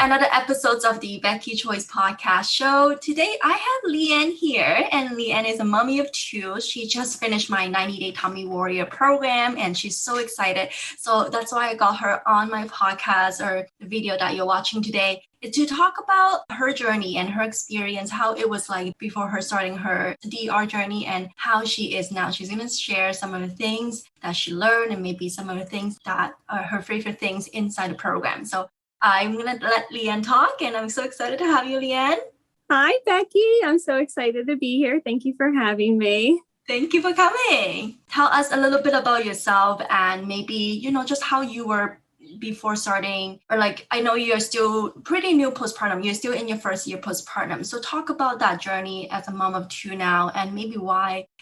to another episode of the Becky Choi's podcast show. Today I have Leanne here, and Leanne is a mommy of two. She just finished my 90-day Tummy Warrior program, and she's so excited. So that's why I got her on my podcast, or the video that you're watching today, to talk about her journey and her experience, how it was like before her starting her DR journey and how she is now. She's going to share some of the things that she learned and maybe some of the things that are her favorite things inside the program. So I'm going to let Leanne talk, and I'm so excited to have you, Leanne. Hi, Becky. I'm so excited to be here. Thank you for having me. Thank you for coming. Tell us a little bit about yourself and maybe, just how you were before starting, or like, I know you're still pretty new postpartum. You're still in your first year postpartum. So talk about that journey as a mom of two now, and maybe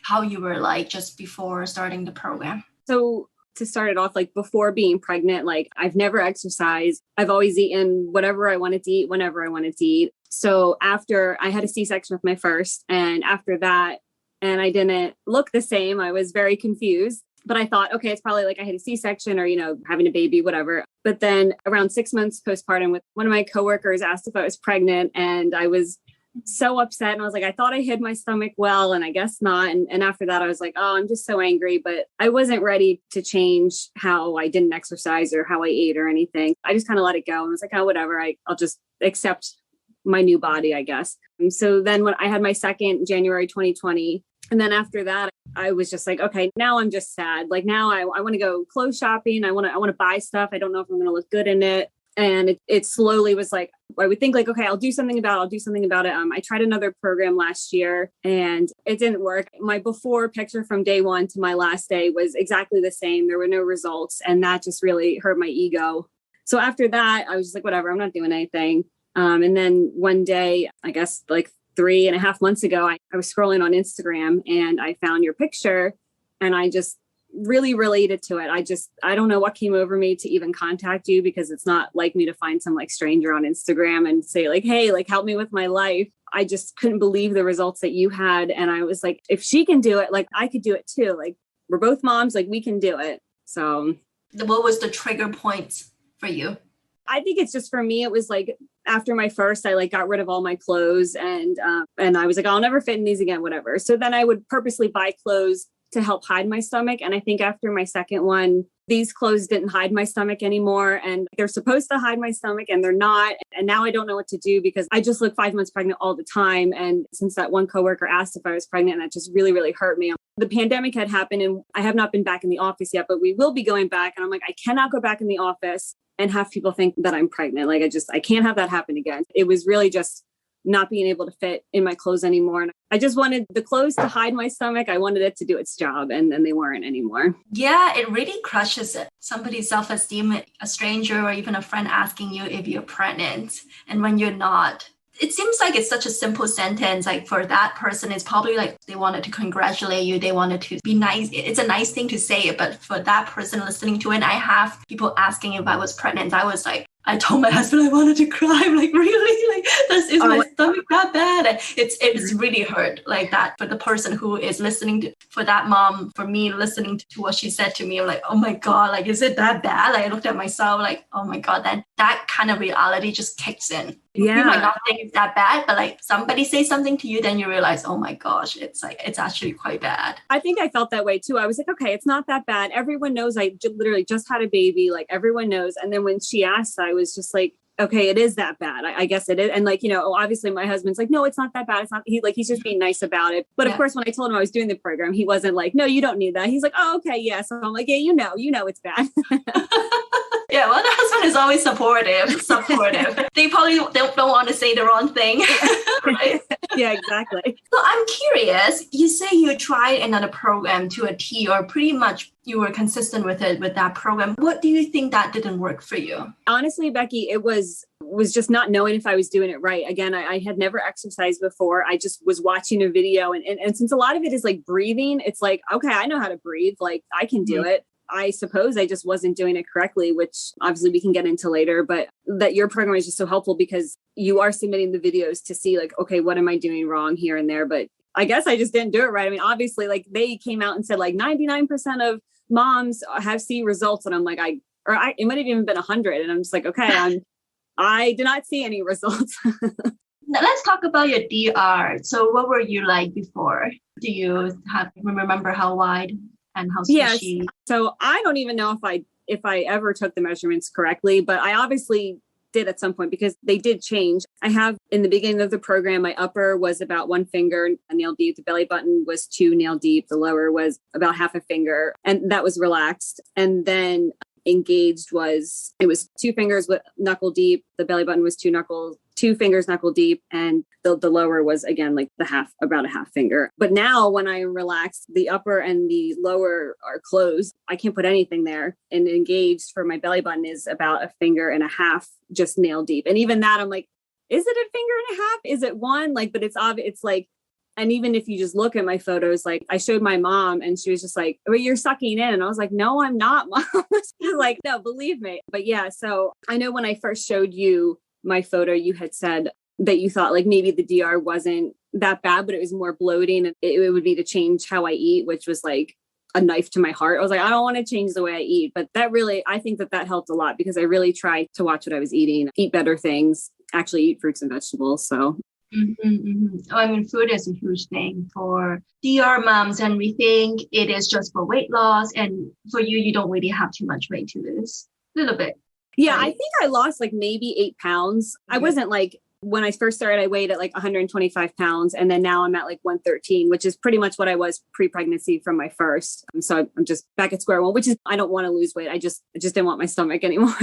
how you were like just before starting the program. So to start it off, like before being pregnant, like I've never exercised. I've always eaten whatever I wanted to eat, whenever I wanted to eat. So after I had a C-section with my first, and after that, and I didn't look the same, I was very confused. But I thought, okay, it's probably like I had a C-section or, having a baby, whatever. But then around 6 months postpartum, one of my coworkers asked if I was pregnant, and I was so upset. And I was like, I thought I hid my stomach well, and I guess not. And after that, I was like, oh, I'm just so angry. But I wasn't ready to change how I didn't exercise or how I ate or anything. I just kind of let it go and was like, oh, whatever. I'll just accept my new body, I guess. And so then when I had my second, January 2020, and then after that, I was just like, okay, now I'm just sad. Like now I want to go clothes shopping. I want to buy stuff. I don't know if I'm going to look good in it. And it slowly was like, I would think like, okay, I'll do something about it. I tried another program last year and it didn't work. My before picture from day one to my last day was exactly the same. There were no results. And that just really hurt my ego. So after that, I was just like, whatever, I'm not doing anything. And then one day, I guess like 3.5 months ago, I was scrolling on Instagram and I found your picture, and I just really related to it. I don't know what came over me to even contact you, because it's not like me to find some like stranger on Instagram and say like, hey, like help me with my life. I just couldn't believe the results that you had. And I was like, if she can do it, like I could do it too. Like we're both moms, like we can do it. So what was the trigger point for you? I think it's just for me, it was like after my first, I like got rid of all my clothes and I was like, I'll never fit in these again, whatever. So then I would purposely buy clothes to help hide my stomach. And I think after my second one, these clothes didn't hide my stomach anymore. And they're supposed to hide my stomach and they're not. And now I don't know what to do, because I just look 5 months pregnant all the time. And since that one coworker asked if I was pregnant, and that just really, really hurt me. The pandemic had happened and I have not been back in the office yet, but we will be going back. And I'm like, I cannot go back in the office and have people think that I'm pregnant. Like I can't have that happen again. It was really just not being able to fit in my clothes anymore. And I just wanted the clothes to hide my stomach. I wanted it to do its job, and then they weren't anymore. Yeah, it really crushes it. Somebody's self-esteem, a stranger or even a friend asking you if you're pregnant, and when you're not. It seems like it's such a simple sentence. Like for that person, it's probably like they wanted to congratulate you. They wanted to be nice. It's a nice thing to say, but for that person listening to it, and I have people asking if I was pregnant. I was like, I told my husband I wanted to cry. I'm like, really? Like, is my stomach that bad? And it's really hurt like that for the person who is listening to, for that mom, for me listening to what she said to me. I'm like, oh my God, like, is it that bad? Like I looked at myself like, oh my God, then that kind of reality just kicks in. Yeah. You might not think it's that bad, but like somebody say something to you, then you realize, oh my gosh, it's actually quite bad. I think I felt that way too. I was like, okay, it's not that bad. Everyone knows I literally just had a baby. Like everyone knows. And then when she asked, I was just like, okay, it is that bad. I guess it is. And like, obviously my husband's like, no, it's not that bad. It's not, he's just being nice about it. But of course, when I told him I was doing the program, he wasn't like, no, you don't need that. He's like, oh, okay. Yeah. So I'm like, yeah, you know, it's bad. Yeah, well, the husband is always supportive. They probably don't want to say the wrong thing. Right? Yeah, exactly. So I'm curious, you say you tried another program to a T, or pretty much you were consistent with that program. What do you think that didn't work for you? Honestly, Becky, it was just not knowing if I was doing it right. Again, I had never exercised before. I just was watching a video. And since a lot of it is like breathing, it's like, okay, I know how to breathe. Like I can do it. I suppose I just wasn't doing it correctly, which obviously we can get into later, but that your program is just so helpful because you are submitting the videos to see like, okay, what am I doing wrong here and there? But I guess I just didn't do it right. I mean, obviously like they came out and said like 99% of moms have C results. And I'm like, it might have even been 100. And I'm just like, okay, I did not see any results. Now, let's talk about your DR. So what were you like before? Do you remember how wide and how squishy? Yes. So I don't even know if I ever took the measurements correctly, but I obviously did at some point because they did change. I have in the beginning of the program, my upper was about 1 finger nail deep. The belly button was 2 nail deep. The lower was about half a finger, and that was relaxed. And then engaged it was 2 fingers with knuckle deep. The belly button was 2 fingers knuckle deep, and the lower was again like about a half finger. But now when I am relaxed, the upper and the lower are closed. I can't put anything there. And engaged for my belly button is about 1.5 fingers just nail deep. And even that, I'm like, is it 1.5 fingers? Is it 1? Like, but it's obvious. It's like, and even if you just look at my photos, like I showed my mom and she was just like, well, you're sucking in. And I was like, no, I'm not, Mom. She's like, no, believe me. But yeah, so I know when I first showed you my photo, you had said that you thought like maybe the DR wasn't that bad, but it was more bloating. And it would be to change how I eat, which was like a knife to my heart. I was like, I don't want to change the way I eat. But that really, I think that helped a lot because I really tried to watch what I was eating, eat better things, actually eat fruits and vegetables. So Oh, I mean, food is a huge thing for DR moms, and we think it is just for weight loss. And for you, you don't really have too much weight to lose. A little bit. Yeah, right? I think I lost like maybe 8 pounds. I wasn't like, when I first started, I weighed at like 125 pounds. And then now I'm at like 113, which is pretty much what I was pre-pregnancy from my first. So I'm just back at square one, which is, I don't want to lose weight. I just didn't want my stomach anymore.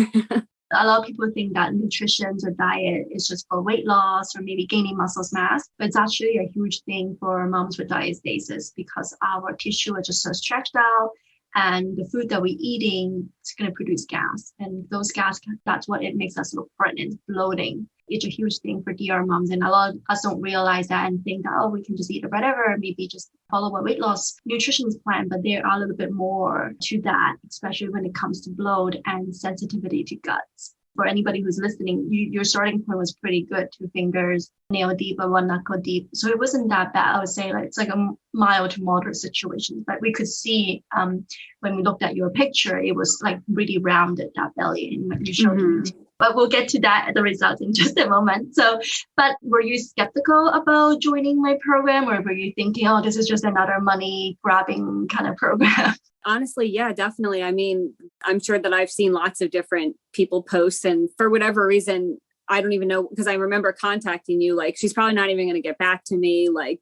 A lot of people think that nutrition or diet is just for weight loss or maybe gaining muscle mass, but it's actually a huge thing for moms with diastasis because our tissue is just so stretched out, and the food that we're eating is going to produce gas, and those gas, that's what it makes us look pregnant, bloating. It's a huge thing for DR moms, and a lot of us don't realize that and think that, oh, we can just eat whatever, maybe just follow a weight loss nutrition plan, but there are a little bit more to that, especially when it comes to bloat and sensitivity to guts. For anybody who's listening, your starting point was pretty good, 2 fingers, nail deep, or 1 knuckle deep. So it wasn't that bad. I would say it's like a mild to moderate situation, but we could see when we looked at your picture, it was like really rounded, that belly, and when you showed it. But we'll get to that, the results in just a moment. So, but were you skeptical about joining my program, or were you thinking, oh, this is just another money grabbing kind of program? Honestly, yeah, definitely. I mean, I'm sure that I've seen lots of different people post, and for whatever reason, I don't even know, because I remember contacting you, like, she's probably not even going to get back to me. Like,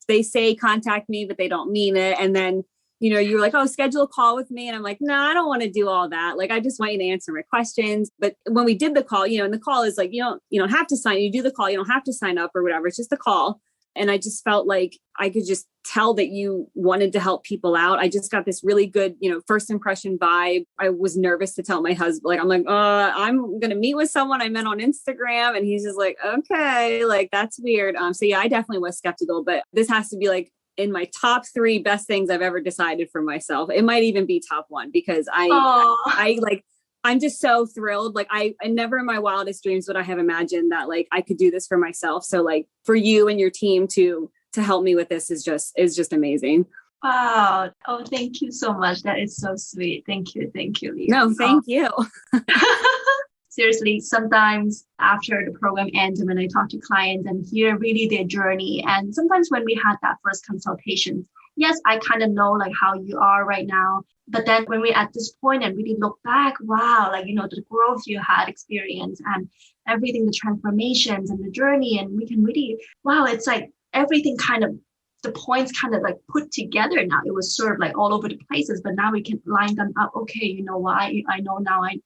they say contact me, but they don't mean it. And then, you were like, oh, schedule a call with me. And I'm like, no, I don't want to do all that. Like, I just want you to answer my questions. But when we did the call, and the call is like, you don't have to sign, you do the call, you don't have to sign up or whatever. It's just a call. And I just felt like I could just tell that you wanted to help people out. I just got this really good, first impression vibe. I was nervous to tell my husband, like, I'm like, I'm going to meet with someone I met on Instagram. And he's just like, okay, like, that's weird. So yeah, I definitely was skeptical, but this has to be like in my top 3 best things I've ever decided for myself. It might even be top 1 because I'm just so thrilled. Like I never in my wildest dreams would I have imagined that like I could do this for myself. So like for you and your team to help me with this is just amazing. Wow. Oh, thank you so much. That is so sweet. Thank you. Thank you, Leanne. No, thank you. Seriously, sometimes after the program ends and when I talk to clients and hear really their journey, and sometimes when we had that first consultation, yes, I kind of know like how you are right now. But then when we're at this point and really look back, wow, like, the growth you had experienced and everything, the transformations and the journey, and we can really, wow, it's like everything kind of, the points kind of like put together now. It was sort of like all over the places, but now we can line them up. Okay, you know why? I know now I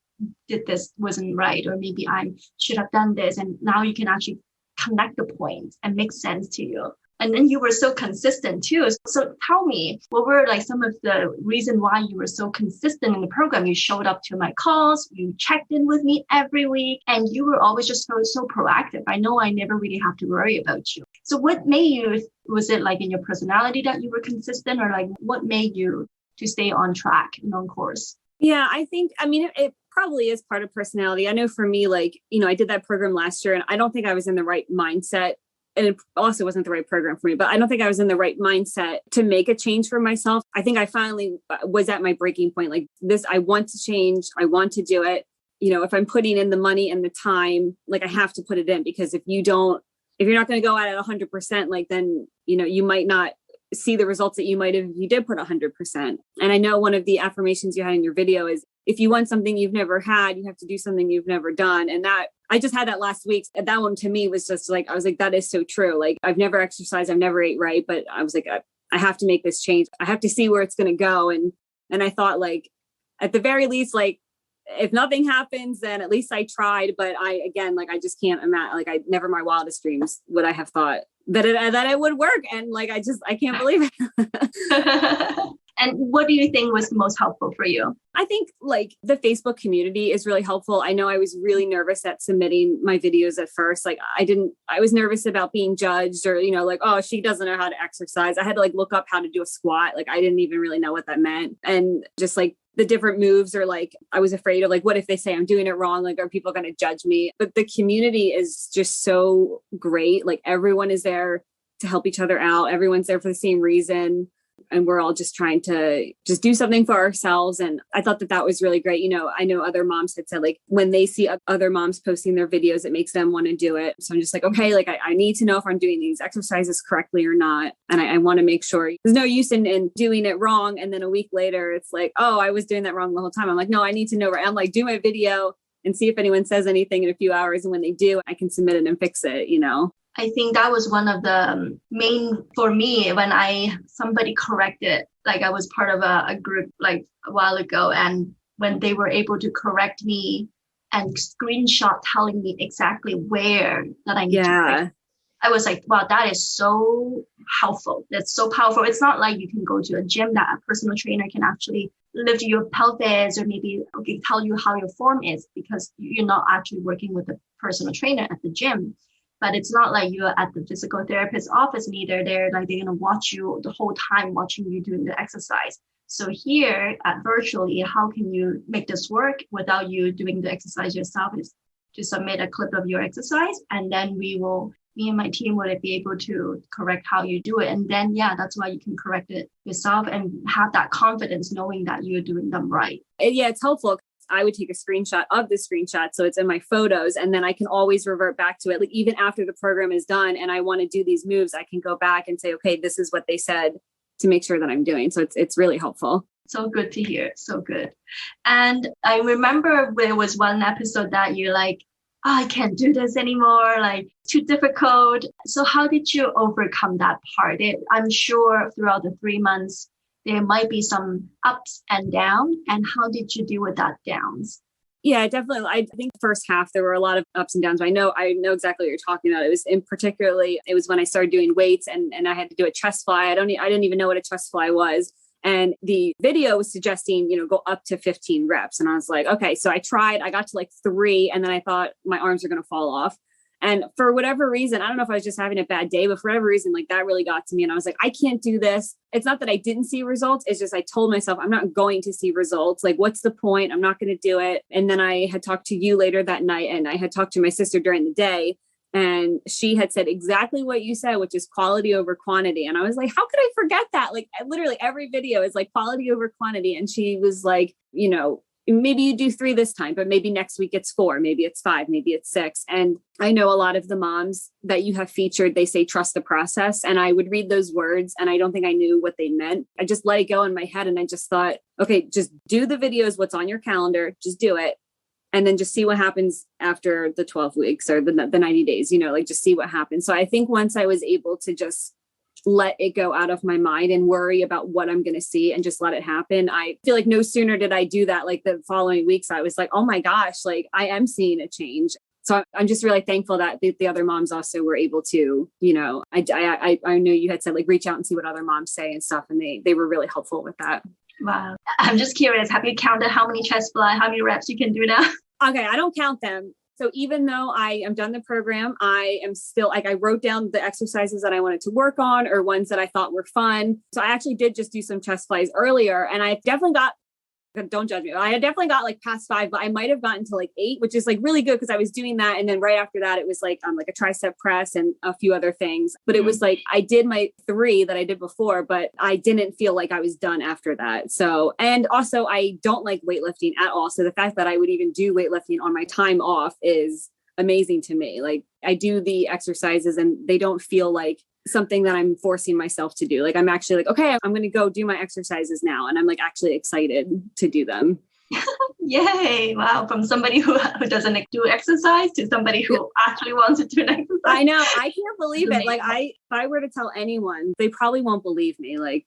did this wasn't right, or maybe I should have done this. And now you can actually connect the points and make sense to you. And then you were so consistent too. So tell me, what were like some of the reason why you were so consistent in the program? You showed up to my calls, you checked in with me every week, and you were always just so proactive. I know I never really have to worry about you. So what made you, was it like in your personality that you were consistent, or like what made you to stay on track and on course? Yeah, I think, it probably is part of personality. I know for me, like, I did that program last year and I don't think I was in the right mindset. And it also wasn't the right program for me, but I don't think I was in the right mindset to make a change for myself. I think I finally was at my breaking point. Like this, I want to change. I want to do it. if I'm putting in the money and the time, like I have to put it in, because if you're not going to go at it 100%, like then, you might not see the results that you might have if you did put 100%. And I know one of the affirmations you had in your video is, if you want something you've never had, you have to do something you've never done. And that, I just had that last week. That one to me was just like, I was like, that is so true. Like I've never exercised, I've never ate right, but I was like, I have to make this change. I have to see where it's going to go. And I thought, like, at the very least, like, if nothing happens, then at least I tried. But I just can't imagine, like, I never in my wildest dreams would I have thought that it would work. And like, I can't believe it. And what do you think was most helpful for you? I think like the Facebook community is really helpful. I know I was really nervous at submitting my videos at first. Like I was nervous about being judged or, like, oh, she doesn't know how to exercise. I had to like look up how to do a squat. Like I didn't even really know what that meant. And just like the different moves, or like, I was afraid of like, what if they say I'm doing it wrong? Like, are people going to judge me? But the community is just so great. Like everyone is there to help each other out. Everyone's there for the same reason. And we're all just trying to just do something for ourselves. And I thought that was really great. I know other moms had said, like, when they see other moms posting their videos, it makes them want to do it. So I'm just like, okay, like I need to know if I'm doing these exercises correctly or not. And I want to make sure there's no use in doing it wrong. And then a week later, it's like, oh, I was doing that wrong the whole time. I'm like, no, I need to know. I'm like, do my video and see if anyone says anything in a few hours. And when they do, I can submit it and fix it, I think that was one of the main for me when somebody corrected, like I was part of a group like a while ago, and when they were able to correct me and screenshot telling me exactly where that I need to correct, I was like, wow, that is so helpful. That's so powerful. It's not like you can go to a gym that a personal trainer can actually lift your pelvis or maybe tell you how your form is, because you're not actually working with a personal trainer at the gym. But it's not like you're at the physical therapist's office and either they're going to watch you the whole time, watching you doing the exercise. So here at virtually, how can you make this work without you doing the exercise yourself is to submit a clip of your exercise. And then me and my team would be able to correct how you do it. And then, that's why you can correct it yourself and have that confidence knowing that you're doing them right. Yeah, it's helpful. I would take a screenshot of the screenshot, so it's in my photos, and then I can always revert back to it. Like even after the program is done and I want to do these moves, I can go back and say, okay, this is what they said, to make sure that I'm doing. So it's really helpful. So good to hear. So good. And I remember there was one episode that you're like, oh, I can't do this anymore, like too difficult. So how did you overcome that part? I'm sure throughout the 3 months, there might be some ups and downs. And how did you deal with that downs? Yeah, definitely. I think the first half, there were a lot of ups and downs. I know exactly what you're talking about. It was when I started doing weights and I had to do a chest fly. I didn't even know what a chest fly was. And the video was suggesting, go up to 15 reps. And I was like, okay, so I tried, I got to like 3, and then I thought my arms are going to fall off. And for whatever reason, I don't know if I was just having a bad day, but for whatever reason, like that really got to me. And I was like, I can't do this. It's not that I didn't see results. It's just, I told myself, I'm not going to see results. Like, what's the point? I'm not going to do it. And then I had talked to you later that night, and I had talked to my sister during the day, and she had said exactly what you said, which is quality over quantity. And I was like, how could I forget that? Like literally every video is like quality over quantity. And she was like, maybe you do 3 this time, but maybe next week it's 4, maybe it's 5, maybe it's 6. And I know a lot of the moms that you have featured, they say, trust the process. And I would read those words and I don't think I knew what they meant. I just let it go in my head. And I just thought, okay, just do the videos, what's on your calendar, just do it. And then just see what happens after the 12 weeks or the 90 days, just see what happens. So I think once I was able to just let it go out of my mind and worry about what I'm going to see and just let it happen, I feel like no sooner did I do that, like the following weeks, I was like, oh my gosh, like I am seeing a change. So I'm just really thankful that the other moms also were able to, I know you had said like reach out and see what other moms say and stuff. And they were really helpful with that. Wow. I'm just curious. Have you counted how many chest fly, how many reps you can do now? Okay. I don't count them. So even though I am done the program, I am still like, I wrote down the exercises that I wanted to work on or ones that I thought were fun. So I actually did just do some chest flies earlier, and I definitely got Don't judge me. I had definitely got like past 5, but I might have gotten to like 8, which is like really good because I was doing that. And then right after that, it was like a tricep press and a few other things. But it was like I did my 3 that I did before, but I didn't feel like I was done after that. So, and also I don't like weightlifting at all. So the fact that I would even do weightlifting on my time off is amazing to me. Like I do the exercises and they don't feel like something that I'm forcing myself to do. Like I'm actually like, okay, I'm going to go do my exercises now. And I'm like actually excited to do them. Yay. Wow. From somebody who doesn't do exercise to somebody who actually wants to do an exercise. I know. I can't believe it. Like if I were to tell anyone, they probably won't believe me. Like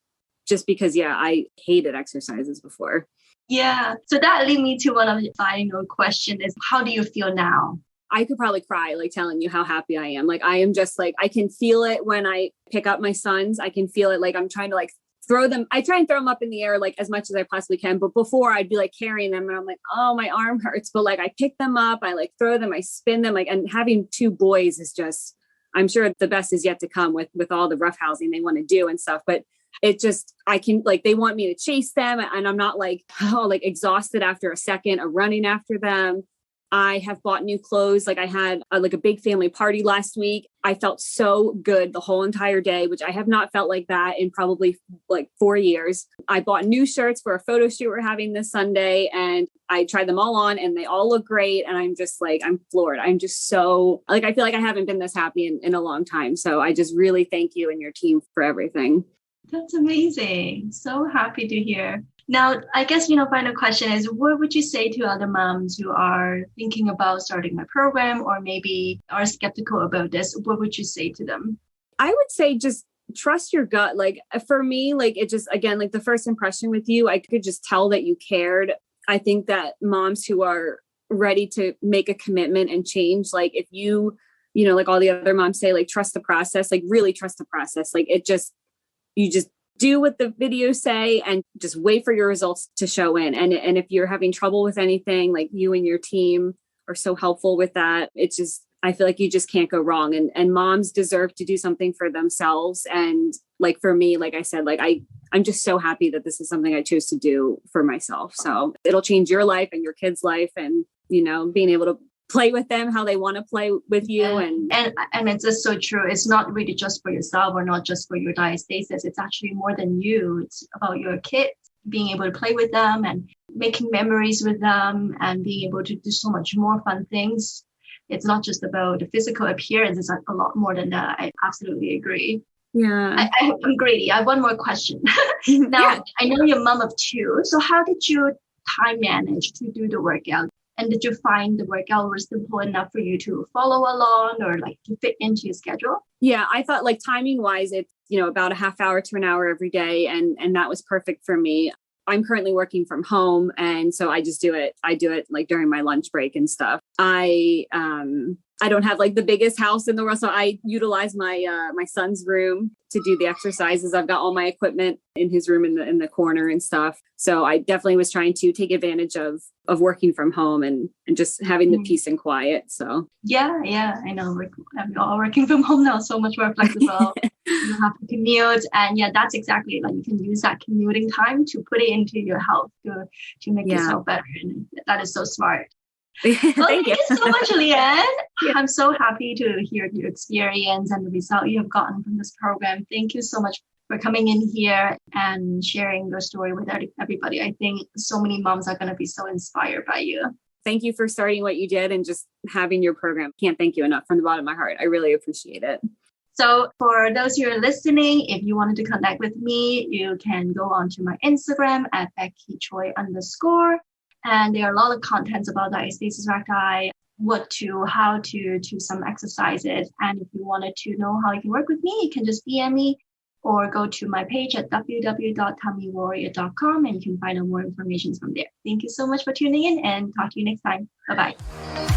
just because, I hated exercises before. Yeah. So that leads me to one of the final question is, how do you feel now? I could probably cry, like telling you how happy I am. Like, I am just like, I can feel it when I pick up my sons. I can feel it. Like I'm trying to like throw them. I try and throw them up in the air, like as much as I possibly can. But before I'd be like carrying them and I'm like, oh, my arm hurts. But like, I pick them up, I like throw them, I spin them like, and having 2 boys is just, I'm sure the best is yet to come with all the roughhousing they want to do and stuff. But it just, I can like, they want me to chase them and I'm not like, exhausted after a second of running after them. I have bought new clothes. Like I had a big family party last week. I felt so good the whole entire day, which I have not felt like that in probably like 4 years. I bought new shirts for a photo shoot we're having this Sunday and I tried them all on and they all look great. And I'm just like, I'm floored. I'm just so like, I feel like I haven't been this happy in a long time. So I just really thank you and your team for everything. That's amazing. So happy to hear. Now, I guess, final question is, what would you say to other moms who are thinking about starting my program or maybe are skeptical about this? What would you say to them? I would say just trust your gut. Like for me, like it just, again, like the first impression with you, I could just tell that you cared. I think that moms who are ready to make a commitment and change, like if you like all the other moms say, like trust the process, like really trust the process. Like you just do what the videos say and just wait for your results to show in. And if you're having trouble with anything, like you and your team are so helpful with that. It's just, I feel like you just can't go wrong. And moms deserve to do something for themselves. And like for me, like I said, like I'm just so happy that this is something I chose to do for myself. So it'll change your life and your kids' life and, being able to play with them how they want to play with you. And it's just so true. It's not really just for yourself or not just for your diastasis. It's actually more than you. It's about your kids, being able to play with them and making memories with them and being able to do so much more fun things. It's not just about the physical appearance. It's a lot more than that. I absolutely agree. Yeah. I'm greedy. I have one more question. Now, I know you're a mom of 2. So how did you time manage to do the workout? And did you find the workout was simple enough for you to follow along or like to fit into your schedule? Yeah, I thought like timing wise, it's, about a half hour to an hour every day. And that was perfect for me. I'm currently working from home. And so I just do it. I do it like during my lunch break and stuff. I don't have like the biggest house in the world. So I utilize my son's room to do the exercises. I've got all my equipment in his room in the corner and stuff. So I definitely was trying to take advantage of working from home and just having the peace and quiet. So yeah, I know we're all working from home now, so much more flexible. You don't have to commute. And that's exactly like you can use that commuting time to put it into your health to make yourself better. And that is so smart. Well, thank you so much, Leanne. I'm so happy to hear your experience and the result you have gotten from this program. Thank you so much for coming in here and sharing your story with everybody. I think so many moms are going to be so inspired by you. Thank you for starting what you did and just having your program. Can't thank you enough from the bottom of my heart. I really appreciate it. So for those who are listening, if you wanted to connect with me, you can go onto my Instagram at Becky Choi _. And there are a lot of contents about diastasis recti, how to do some exercises. And if you wanted to know how you can work with me, you can just DM me or go to my page at www.tummywarrior.com and you can find out more information from there. Thank you so much for tuning in and talk to you next time. Bye-bye.